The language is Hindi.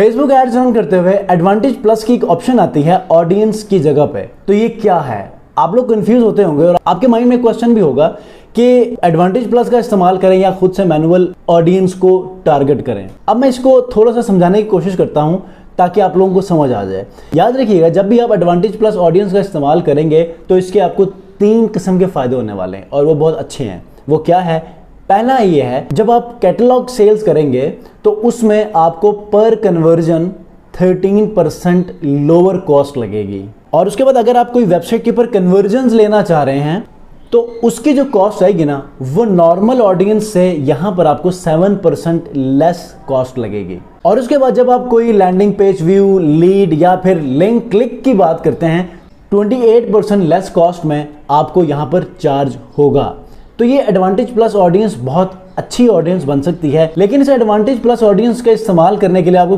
फेसबुक एड्स रन करते हुए एडवांटेज प्लस की एक ऑप्शन आती है ऑडियंस की जगह पे। तो ये क्या है, आप लोग कंफ्यूज होते होंगे और आपके माइंड में क्वेश्चन भी होगा कि एडवांटेज प्लस का इस्तेमाल करें या खुद से मैनुअल ऑडियंस को टारगेट करें। अब मैं इसको थोड़ा सा समझाने की कोशिश करता हूं ताकि आप लोगों को समझ आ जाए। याद रखिएगा, जब भी आप एडवांटेज प्लस ऑडियंस का इस्तेमाल करेंगे तो इसके आपको 3 किस्म के फायदे होने वाले हैं और वो बहुत अच्छे हैं। वो क्या है? पहला ये है, जब आप कैटलॉग सेल्स करेंगे तो उसमें आपको पर कन्वर्जन 13% लोअर कॉस्ट लगेगी। और उसके बाद अगर आप कोई वेबसाइट के ऊपर कन्वर्जन्स लेना चाह रहे हैं तो उसकी जो कॉस्ट आएगी ना, वो नॉर्मल ऑडियंस से यहां पर आपको 7% लेस कॉस्ट लगेगी। और उसके बाद जब आप कोई लैंडिंग पेज व्यू, लीड या फिर लिंक क्लिक की बात करते हैं, 28% लेस कॉस्ट में आपको यहां पर चार्ज होगा। तो ये एडवांटेज प्लस ऑडियंस बहुत अच्छी ऑडियंस बन सकती है, लेकिन इस एडवांटेज प्लस ऑडियंस का इस्तेमाल करने के लिए आपको